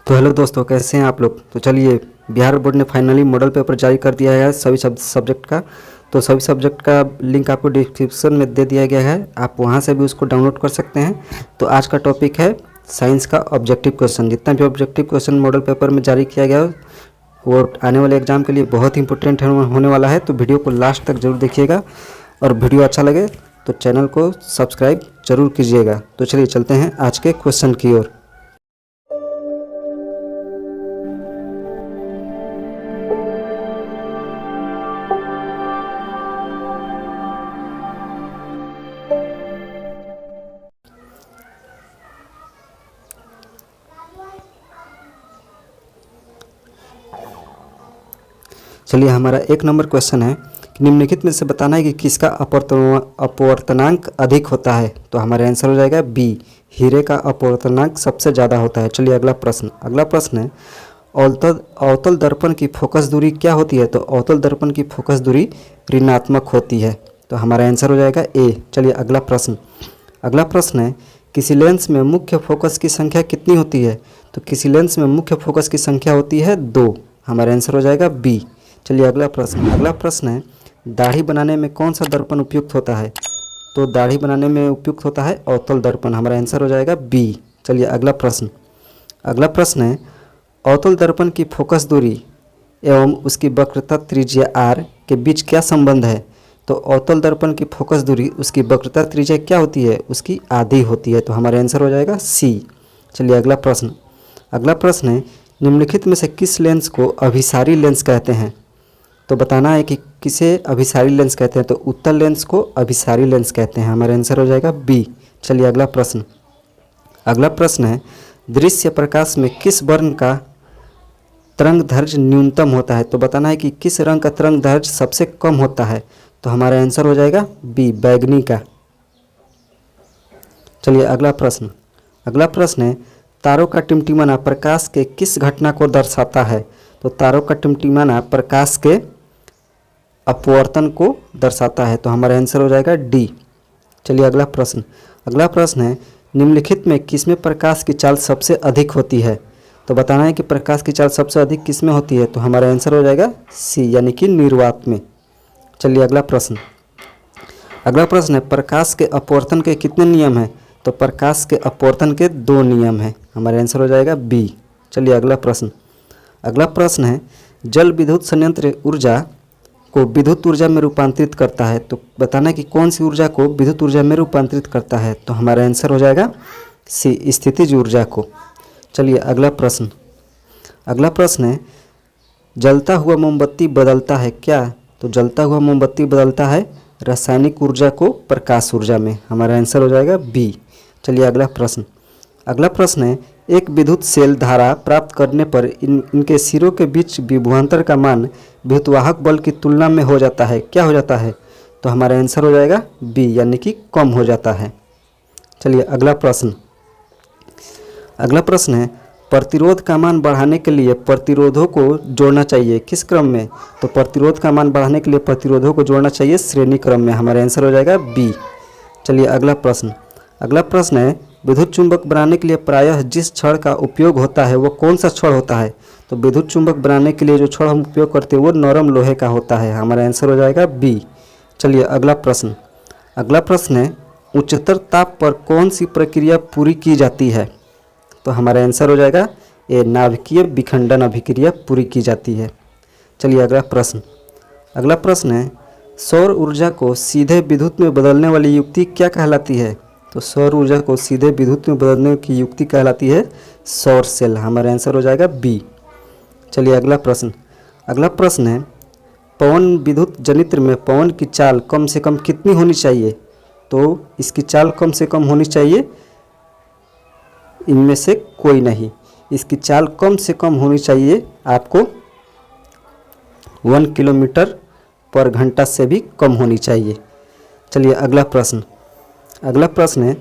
तो हेलो दोस्तों, कैसे हैं आप लोग। तो चलिए, बिहार बोर्ड ने फाइनली मॉडल पेपर जारी कर दिया है सभी सब्जेक्ट का। तो सभी सब्जेक्ट का लिंक आपको डिस्क्रिप्शन में दे दिया गया है, आप वहां से भी उसको डाउनलोड कर सकते हैं। तो आज का टॉपिक है साइंस का ऑब्जेक्टिव क्वेश्चन। जितना भी ऑब्जेक्टिव क्वेश्चन मॉडल पेपर में जारी किया गया वो आने वाले एग्जाम के लिए बहुत इंपॉर्टेंट होने वाला है। तो वीडियो को लास्ट तक जरूर देखिएगा, और वीडियो अच्छा लगे तो चैनल को सब्सक्राइब जरूर कीजिएगा। तो चलिए चलते हैं आज के क्वेश्चन की ओर। चलिए, हमारा एक नंबर क्वेश्चन है कि निम्नलिखित में से बताना है कि किसका अपवर्तनांक अधिक होता है। तो हमारा आंसर हो जाएगा बी, हीरे का अपवर्तनांक सबसे ज़्यादा होता है। चलिए अगला प्रश्न है अवतल दर्पण की फोकस दूरी क्या होती है। तो अवतल दर्पण की फोकस दूरी ऋणात्मक होती है। तो हमारा आंसर हो जाएगा ए। चलिए अगला प्रश्न है किसी लेंस में मुख्य फोकस की संख्या कितनी होती है। तो किसी लेंस में मुख्य फोकस की संख्या होती है 2। हमारा आंसर हो जाएगा बी। चलिए अगला प्रश्न है दाढ़ी बनाने में कौन सा दर्पण उपयुक्त होता है। तो दाढ़ी बनाने में उपयुक्त होता है अवतल दर्पण। हमारा आंसर हो जाएगा बी। चलिए अगला प्रश्न है अवतल दर्पण की फोकस दूरी एवं उसकी वक्रता त्रिज्या आर के बीच क्या संबंध है। तो अवतल दर्पण की फोकस दूरी उसकी वक्रता त्रिज्या क्या होती है, उसकी आधी होती है। तो हमारा आंसर हो जाएगा सी। चलिए अगला प्रश्न है निम्नलिखित में से किस लेंस को अभिसारी लेंस कहते हैं। तो बताना है कि किसे अभिसारी लेंस कहते हैं। तो उत्तल लेंस को अभिसारी लेंस कहते हैं। हमारा आंसर हो जाएगा बी। चलिए अगला प्रश्न है दृश्य प्रकाश में किस वर्ण का तरंग दैर्घ्य न्यूनतम होता है। तो बताना है कि किस रंग का तरंग दैर्घ्य सबसे कम होता है। तो हमारा आंसर हो जाएगा बी, बैगनी का। चलिए अगला प्रश्न है तारों का टिमटिमाना प्रकाश के किस घटना को दर्शाता है। तो तारों का टिमटिमाना प्रकाश के अपवर्तन को दर्शाता है। तो हमारा आंसर हो जाएगा डी। चलिए अगला प्रश्न है निम्नलिखित में किसमें प्रकाश की चाल सबसे अधिक होती है। तो बताना है कि प्रकाश की चाल सबसे अधिक किसमें होती है। तो हमारा आंसर हो जाएगा सी, यानी कि निर्वात में। चलिए अगला प्रश्न है प्रकाश के अपवर्तन के कितने नियम हैं। तो प्रकाश के अपवर्तन के 2 नियम हैं। हमारा आंसर हो जाएगा बी। चलिए अगला प्रश्न है जल विद्युत संयंत्र ऊर्जा को विद्युत ऊर्जा में रूपांतरित करता है। तो बताना है कि कौन सी ऊर्जा को विद्युत ऊर्जा में रूपांतरित करता है। तो हमारा आंसर हो जाएगा सी, स्थितिज ऊर्जा को। चलिए अगला प्रश्न है जलता हुआ मोमबत्ती बदलता है क्या। तो जलता हुआ मोमबत्ती बदलता है रासायनिक ऊर्जा को प्रकाश ऊर्जा में। हमारा आंसर हो जाएगा बी। चलिए अगला प्रश्न है एक विद्युत सेल धारा प्राप्त करने पर इनके सिरों के बीच विभवांतर का मान विद्युतवाहक बल की तुलना में हो जाता है, क्या हो जाता है। तो हमारा आंसर हो जाएगा बी, यानी कि कम हो जाता है। चलिए अगला प्रश्न है प्रतिरोध का मान बढ़ाने के लिए प्रतिरोधों को जोड़ना चाहिए किस क्रम में। तो प्रतिरोध का मान बढ़ाने के लिए प्रतिरोधों को जोड़ना चाहिए श्रेणी क्रम में। हमारा आंसर हो जाएगा बी। चलिए अगला प्रश्न है विद्युत चुंबक बनाने के लिए प्रायः जिस छड़ का उपयोग होता है वो कौन सा छड़ होता है। तो विद्युत चुंबक बनाने के लिए जो छड़ हम उपयोग करते हैं वो नरम लोहे का होता है। हमारा आंसर हो जाएगा बी। चलिए अगला प्रश्न है उच्चतर ताप पर कौन सी प्रक्रिया पूरी की जाती है। तो हमारा आंसर हो जाएगा ए, नाभिकीय विखंडन अभिक्रिया पूरी की जाती है। चलिए अगला प्रश्न है सौर ऊर्जा को सीधे विद्युत में बदलने वाली युक्ति क्या कहलाती है। तो सौर ऊर्जा को सीधे विद्युत में बदलने की युक्ति कहलाती है सौर सेल। हमारा आंसर हो जाएगा बी। चलिए अगला प्रश्न है पवन विद्युत जनित्र में पवन की चाल कम से कम कितनी होनी चाहिए। तो इसकी चाल कम से कम होनी चाहिए इनमें से कोई नहीं। इसकी चाल कम से कम होनी चाहिए आपको 1 किलोमीटर पर घंटा से भी कम होनी चाहिए। चलिए अगला प्रश्न है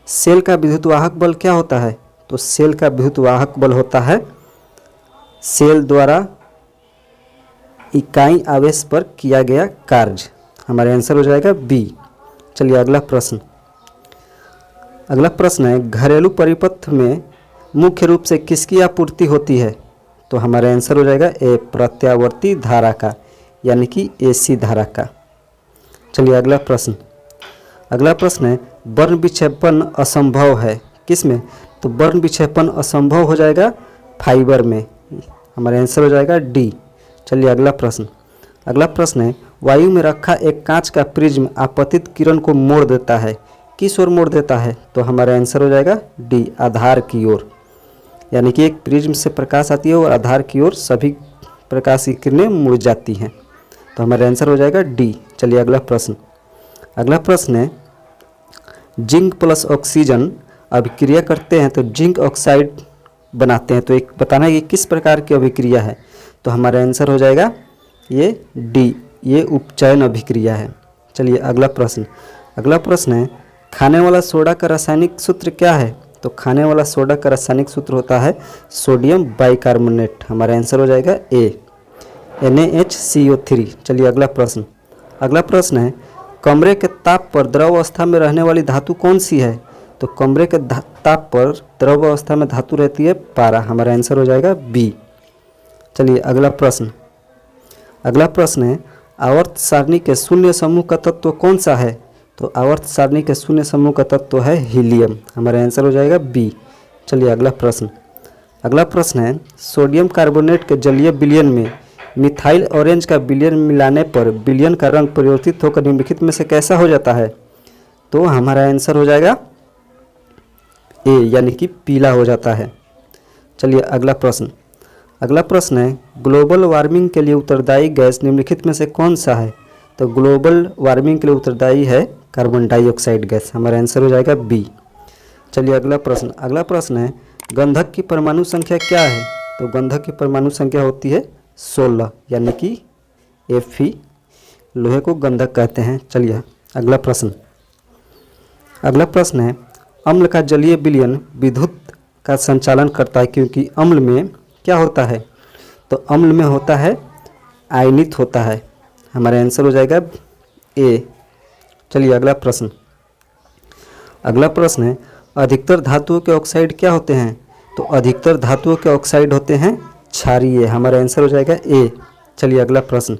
सेल का विद्युतवाहक बल क्या होता है। तो सेल का विद्युतवाहक बल होता है सेल द्वारा इकाई आवेश पर किया गया कार्य। हमारा आंसर हो जाएगा बी। चलिए अगला प्रश्न है घरेलू परिपथ में मुख्य रूप से किसकी आपूर्ति होती है? तो हमारा आंसर हो जाएगा ए, प्रत्यावर्ती धारा का, यानी कि एसी धारा का। चलिए अगला प्रश्न। अगला प्रश्न है वर्ण विक्षेपण असंभव है किसमें? तो वर्ण विक्षेपण असंभव हो जाएगा फाइबर में, हमारा आंसर हो जाएगा डी। चलिए अगला प्रश्न। अगला प्रश्न है वायु में रखा एक कांच का प्रिज्म आपतित किरण को मोड़ देता है, किस ओर मोड़ देता है? तो हमारा आंसर हो जाएगा डी, आधार की ओर। यानी कि एक प्रिज्म से प्रकाश आती है और आधार की ओर सभी प्रकाश की किरणें मुड़ जाती हैं, तो हमारा आंसर हो जाएगा डी। चलिए अगला प्रश्न। अगला प्रश्न है जिंक प्लस ऑक्सीजन अभिक्रिया करते हैं तो जिंक ऑक्साइड बनाते हैं, तो एक बताना है कि किस प्रकार की अभिक्रिया है? तो हमारा आंसर हो जाएगा ये डी, ये उपचयन अभिक्रिया है। चलिए अगला प्रश्न। अगला प्रश्न है खाने वाला सोडा का रासायनिक सूत्र क्या है? तो खाने वाला सोडा का रासायनिक सूत्र होता है सोडियम बाइकार्बोनेट, हमारा आंसर हो जाएगा ए, NaHCO3। चलिए अगला प्रश्न। अगला प्रश्न है कमरे के ताप पर द्रव अवस्था में रहने वाली धातु कौन सी है? तो कमरे के ताप पर द्रव अवस्था में धातु रहती है पारा, हमारा आंसर हो जाएगा बी। चलिए अगला प्रश्न। अगला प्रश्न है आवर्त सारणी के शून्य समूह का तत्व कौन सा है? तो आवर्त सारणी के शून्य समूह का तत्व है हीलियम, हमारा आंसर हो जाएगा बी। चलिए अगला प्रश्न। अगला प्रश्न है सोडियम कार्बोनेट के जलीय विलयन में मिथाइल ऑरेंज का विलयन मिलाने पर विलयन का रंग परिवर्तित होकर निम्नलिखित में से कैसा हो जाता है? तो हमारा आंसर हो जाएगा ए, यानी कि पीला हो जाता है। चलिए अगला प्रश्न। अगला प्रश्न है ग्लोबल वार्मिंग के लिए उत्तरदायी गैस निम्नलिखित में से कौन सा है? तो ग्लोबल वार्मिंग के लिए उत्तरदायी है कार्बन डाइऑक्साइड गैस, हमारा आंसर हो जाएगा बी। चलिए अगला प्रश्न। अगला प्रश्न है गंधक की परमाणु संख्या क्या है? तो गंधक की परमाणु संख्या होती है 16, यानी कि Fe, लोहे को गंधक कहते हैं। चलिए अगला प्रश्न। अगला प्रश्न है अम्ल का जलीय विलयन विद्युत का संचालन करता है क्योंकि अम्ल में क्या होता है? तो अम्ल में होता है आयनित होता है, हमारा आंसर हो जाएगा ए। चलिए अगला प्रश्न। अगला प्रश्न है अधिकतर धातुओं के ऑक्साइड क्या होते हैं? तो अधिकतर धातुओं के ऑक्साइड होते हैं क्षारीय, हमारा आंसर हो जाएगा ए। चलिए अगला प्रश्न।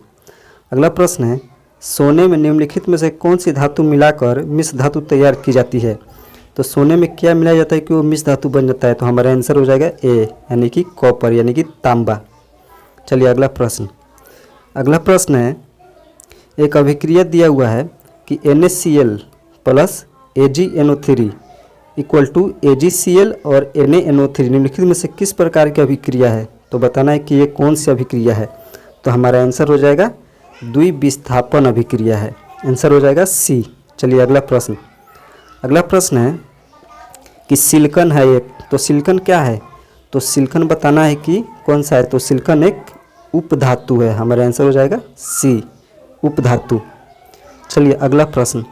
अगला प्रश्न है सोने में निम्नलिखित में से कौन सी धातु मिलाकर मिश्र धातु तैयार की जाती है? तो सोने में क्या मिलाया जाता है कि वो मिश्र धातु बन जाता है? तो हमारा आंसर हो जाएगा ए, यानी कि कॉपर, यानी कि तांबा। चलिए अगला प्रश्न। अगला प्रश्न है एक अभिक्रिया दिया हुआ है कि NaCl plus AgNO3 equal to AgCl और NaNO3 निम्नलिखित में से किस प्रकार की अभिक्रिया है? तो बताना है कि ये कौन सी अभिक्रिया है? तो हमारा आंसर हो जाएगा द्विविस्थापन अभिक्रिया है, आंसर हो जाएगा सी। चलिए अगला प्रश्न। अगला प्रश्न है कि सिलिकॉन है एक, तो सिलिकॉन क्या है? तो सिलिकॉन बताना है कि कौन सा है? तो सिलिकॉन एक उपधातु है, हमारा आंसर हो जाएगा सी, उपधातु। चलिए अगला प्रश्न।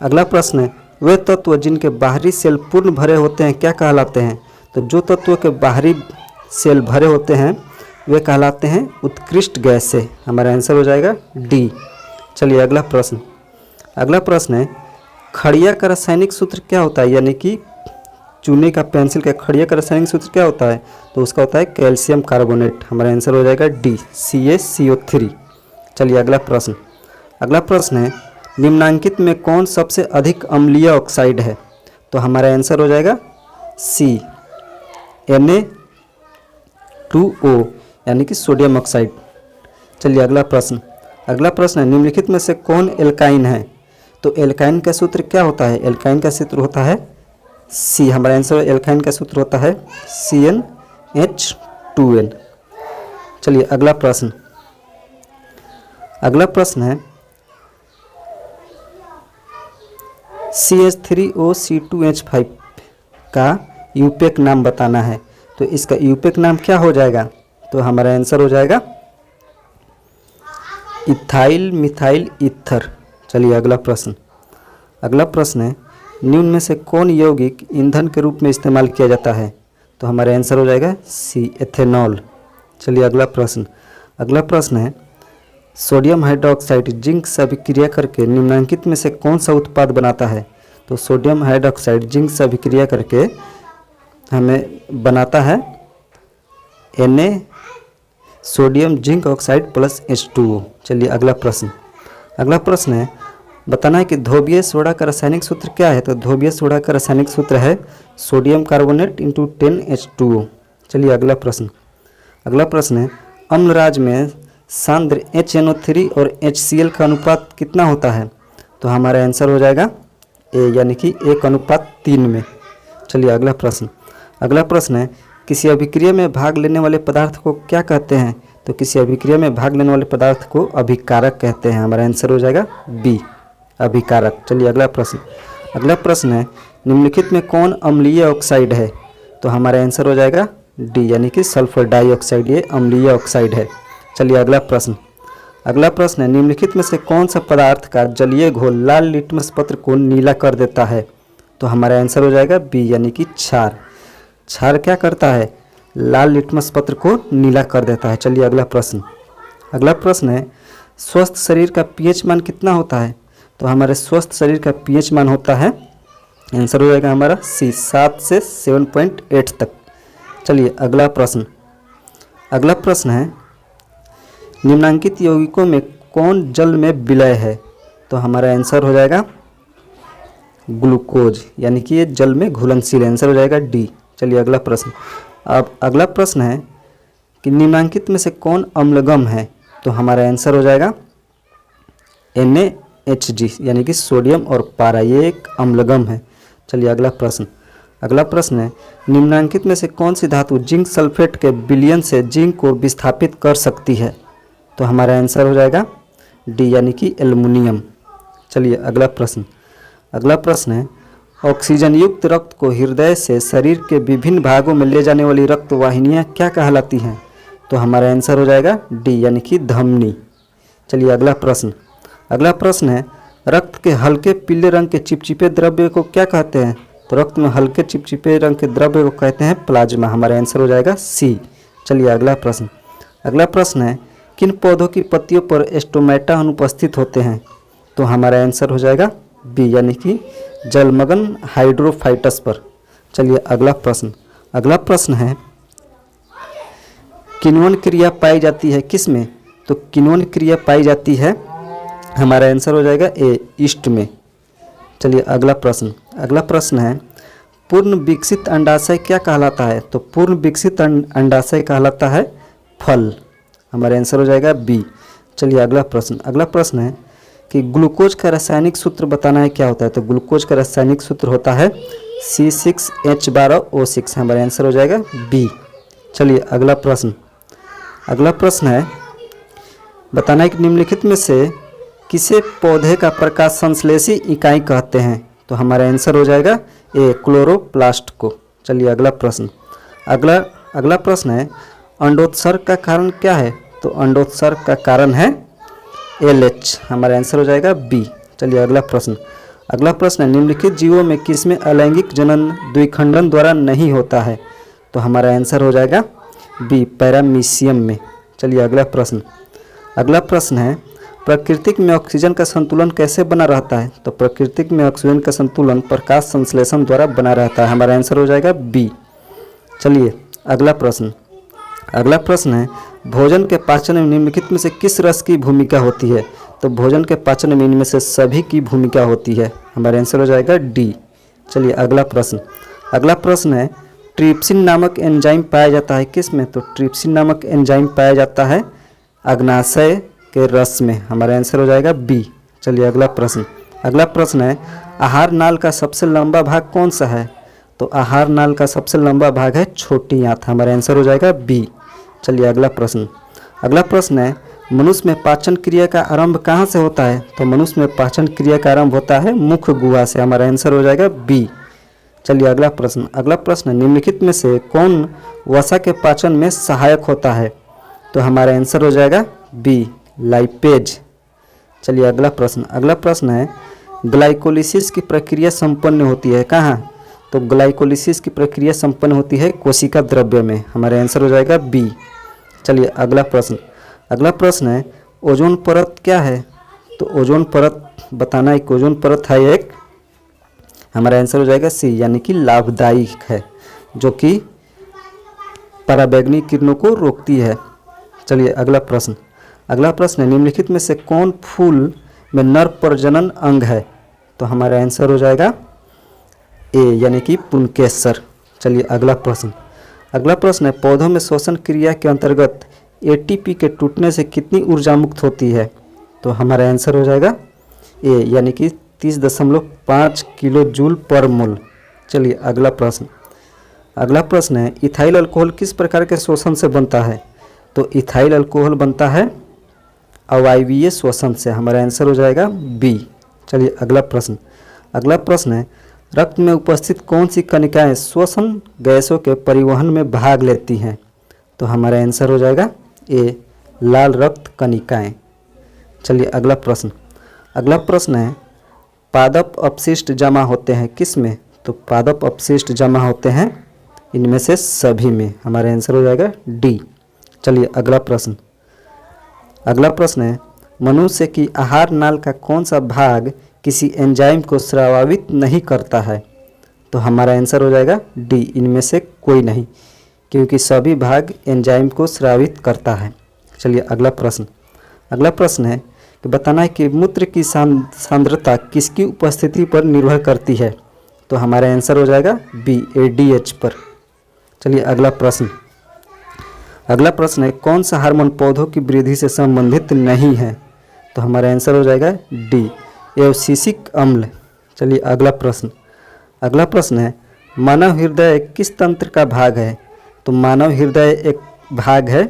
अगला प्रश्न है वे तत्व जिनके बाहरी सेल पूर्ण भरे होते हैं क्या कहलाते हैं? तो जो तत्वों के बाहरी सेल भरे होते हैं वे कहलाते हैं उत्कृष्ट गैस से, हमारा आंसर हो जाएगा डी। चलिए अगला प्रश्न। अगला प्रश्न है खड़िया का रासायनिक सूत्र क्या होता है? यानी कि चूने का पेंसिल का खड़िया का रासायनिक सूत्र क्या होता है? तो उसका होता है कैल्शियम कार्बोनेट, हमारा आंसर हो जाएगा डी, CaCO3। चलिए अगला प्रश्न। अगला प्रश्न है निम्नांकित में कौन सबसे अधिक अम्लीय ऑक्साइड है? तो हमारा आंसर हो जाएगा सी, Na2O, यानी कि सोडियम ऑक्साइड। चलिए अगला प्रश्न। अगला प्रश्न है निम्नलिखित में से कौन एल्काइन है? तो एल्काइन का सूत्र क्या होता है? एल्काइन का सूत्र होता है सी, हमारा आंसर एल्काइन का सूत्र होता है CnH2n। चलिए अगला प्रश्न। अगला प्रश्न है CH3OC2H5 का यूपेक नाम बताना है, तो इसका यूपेक नाम क्या हो जाएगा? तो हमारा आंसर हो जाएगा इथाइल मिथाइल ईथर। चलिए अगला प्रश्न। अगला प्रश्न है निम्न में से कौन यौगिक ईंधन के रूप में इस्तेमाल किया जाता है? तो हमारा आंसर हो जाएगा सी, एथेनॉल। चलिए अगला प्रश्न। अगला प्रश्न है सोडियम हाइड्रोक्साइड जिंक से अभिक्रिया करके निम्नलिखित में से कौन सा उत्पाद बनाता है? तो सोडियम हाइड्रोक्साइड जिंक से अभिक्रिया करके हमें बनाता है Na sodium zinc oxide plus H2O। चलिए अगला प्रश्न। अगला प्रश्न है बताना है कि धोबीय सोडा का रासायनिक सूत्र क्या है। तो धोबीय सोडा का रासायनिक सूत्र है सोडियम कार्बोनेट इंटू 10H2O। चलिए अगला प्रश्न। अगला प्रश्न है अम्लराज में सांद्र HNO3 और HCl का अनुपात कितना होता है। तो हमारा आंसर हो जाएगा ए, यानी कि 1:3 में। चलिए अगला प्रश्न। अगला प्रश्न है किसी अभिक्रिया में भाग लेने वाले पदार्थ को क्या कहते हैं। तो किसी अभिक्रिया में भाग लेने वाले पदार्थ को अभिकारक कहते हैं। हमारा आंसर हो जाएगा बी, अभिकारक। चलिए अगला प्रश्न। अगला प्रश्न है निम्नलिखित में कौन अम्लीय ऑक्साइड है। तो हमारा आंसर हो जाएगा डी, यानी कि सल्फर डाइऑक्साइड, ये अम्लीय ऑक्साइड है। चलिए अगला प्रश्न। अगला प्रश्न है निम्नलिखित में से कौन सा पदार्थ का जलीय घोल लाल लिटमस पत्र को नीला कर देता है। तो हमारा आंसर हो जाएगा बी, यानी कि क्षार। क्षार क्या करता है, लाल लिटमस पत्र को नीला कर देता है। चलिए अगला प्रश्न। अगला प्रश्न है स्वस्थ शरीर का पीएच मान कितना होता है। तो हमारे स्वस्थ शरीर का पीएच मान होता है, आंसर हो जाएगा हमारा सी, 7 से 7.8 तक। चलिए अगला प्रश्न। अगला प्रश्न है निम्नांकित यौगिकों में कौन जल में विलय है। तो हमारा आंसर हो जाएगा ग्लूकोज, यानी कि ये जल में घुलनशील। आंसर हो जाएगा डी। चलिए अगला प्रश्न। अब अगला प्रश्न है कि निम्नांकित में से कौन अम्लगम है। तो हमारा आंसर हो जाएगा NaHG, यानी कि सोडियम और पारा, ये एक अम्लगम है। चलिए अगला प्रश्न। अगला प्रश्न है निम्नांकित में से कौन सी धातु जिंक सल्फेट के विलयन से जिंक को विस्थापित कर सकती है। तो हमारा आंसर हो जाएगा डी, यानी कि एल्युमिनियम। चलिए अगला प्रश्न। अगला प्रश्न है ऑक्सीजन युक्त रक्त को हृदय से शरीर के विभिन्न भागों में ले जाने वाली रक्त वाहिनियाँ क्या कहलाती हैं। तो हमारा आंसर हो जाएगा डी, यानी कि धमनी। चलिए अगला प्रश्न। अगला प्रश्न है रक्त के हल्के पीले रंग के चिपचिपे द्रव्य को क्या कहते हैं। तो रक्त में हल्के चिपचिपे रंग के द्रव्य को कहते हैं प्लाज्मा। हमारा आंसर हो जाएगा सी। चलिए अगला प्रश्न। अगला प्रश्न है किन पौधों की पत्तियों पर स्टोमेटा अनुपस्थित होते हैं। तो हमारा आंसर हो जाएगा बी, यानी कि जलमग्न हाइड्रोफाइटस पर। चलिए अगला प्रश्न। अगला प्रश्न है किण्वन क्रिया पाई जाती है किस में। तो किण्वन क्रिया पाई जाती है, हमारा आंसर हो जाएगा ए, ईस्ट में। चलिए अगला प्रश्न। अगला प्रश्न है पूर्ण विकसित अंडाशय क्या कहलाता है। तो पूर्ण विकसित अंडाशय कहलाता है फल। हमारा आंसर हो जाएगा बी। चलिए अगला प्रश्न। अगला प्रश्न है कि ग्लूकोज का रासायनिक सूत्र बताना है क्या होता है। तो ग्लूकोज का रासायनिक सूत्र होता है C6H12O6। हमारा आंसर हो जाएगा बी। चलिए अगला प्रश्न। अगला प्रश्न है बताना है कि निम्नलिखित में से किसे पौधे का प्रकाश संश्लेषी इकाई कहते हैं। तो हमारा आंसर हो जाएगा ए, क्लोरोप्लास्ट को। चलिए अगला प्रश्न। अगला प्रश्न है अंडोत्सर्ग का कारण क्या है। तो अंडोत्सर्ग का कारण है LH। हमारा आंसर हो जाएगा बी। चलिए अगला प्रश्न। अगला प्रश्न है निम्नलिखित जीवों में किसमें अलैंगिक जनन द्विखंडन द्वारा नहीं होता है। तो हमारा आंसर हो जाएगा बी, पैरामीशियम में। चलिए अगला प्रश्न। अगला प्रश्न है प्रकृति में ऑक्सीजन का संतुलन कैसे बना रहता है। तो प्रकृति में ऑक्सीजन का संतुलन प्रकाश संश्लेषण द्वारा बना रहता है। हमारा आंसर हो जाएगा बी। चलिए अगला प्रश्न। अगला प्रश्न है भोजन के पाचन में निम्नलिखित में से किस रस की भूमिका होती है। तो भोजन के पाचन में इनमें से सभी की भूमिका होती है। हमारा आंसर हो जाएगा डी। चलिए अगला प्रश्न। अगला प्रश्न है ट्रिप्सिन नामक एंजाइम पाया जाता है किस में। तो ट्रिप्सिन नामक एंजाइम पाया जाता है अग्नाशय के रस में। हमारा आंसर हो जाएगा बी। चलिए अगला प्रश्न। अगला प्रश्न है आहार नाल का सबसे लंबा भाग कौन सा है। तो आहार नाल का सबसे लंबा भाग है छोटी आंत। हमारा आंसर हो जाएगा बी। चलिए अगला प्रश्न। अगला प्रश्न है मनुष्य में पाचन क्रिया का आरंभ कहाँ से होता है। तो मनुष्य में पाचन क्रिया का आरंभ होता है मुख गुहा से। हमारा आंसर हो जाएगा बी। चलिए अगला प्रश्न। अगला प्रश्न निम्नलिखित में से कौन वसा के पाचन में सहायक होता है। तो हमारा आंसर हो जाएगा बी, लाइपेज। चलिए अगला प्रश्न। अगला प्रश्न है ग्लाइकोलिसिस की प्रक्रिया संपन्न होती है कहाँ। तो ग्लाइकोलिसिस की प्रक्रिया संपन्न होती है कोशिका द्रव्य में। हमारा आंसर हो जाएगा बी। चलिए अगला प्रश्न। अगला प्रश्न है ओजोन परत क्या है। तो ओजोन परत बताना एक ओजोन परत है एक। हमारा आंसर हो जाएगा सी, यानी कि लाभदायक है। जो कि पराबैंगनी किरणों को रोकती है। चलिए अगला प्रश्न है, निम्नलिखित में से कौन फूल में नर प्रजनन अंग है? तो हमारा आंसर हो जाएगा ए यानी कि पुंकेसर। चलिए अगला प्रश्न है, पौधों में श्वसन क्रिया के अंतर्गत एटीपी के टूटने से कितनी ऊर्जा मुक्त होती है? तो हमारा आंसर हो जाएगा ए यानी कि 30.5 किलो जूल पर मोल। चलिए अगला प्रश्न है, इथाइल अल्कोहल किस प्रकार के श्वसन से बनता है? तो इथाइल अल्कोहल बनता है अवायवीय श्वसन से। हमारा आंसर हो जाएगा बी। चलिए अगला प्रश्न है, रक्त में उपस्थित कौन सी कणिकाएं श्वसन गैसों के परिवहन में भाग लेती हैं? तो हमारा आंसर हो जाएगा ए लाल रक्त कणिकाएं। चलिए अगला प्रश्न है, पादप अपशिष्ट जमा होते हैं किस में? तो पादप अपशिष्ट जमा होते हैं इनमें से सभी में। हमारा आंसर हो जाएगा डी। चलिए अगला प्रश्न है, मनुष्य की आहार नाल का कौन सा भाग किसी एंजाइम को स्रावित नहीं करता है? तो हमारा आंसर हो जाएगा डी, इनमें से कोई नहीं, क्योंकि सभी भाग एंजाइम को स्रावित करता है। चलिए अगला प्रश्न है कि बताना है कि मूत्र की सांद्रता किसकी उपस्थिति पर निर्भर करती है? तो हमारा आंसर हो जाएगा बी एडीएच पर। चलिए अगला प्रश्न है, कौन सा हार्मोन पौधों की वृद्धि से संबंधित नहीं है? तो हमारा आंसर हो जाएगा डी एवसिसिक अम्ल। चलिए अगला प्रश्न है, मानव हृदय किस तंत्र का भाग है? तो मानव हृदय एक भाग है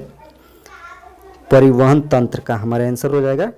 परिवहन तंत्र का। हमारा आंसर हो जाएगा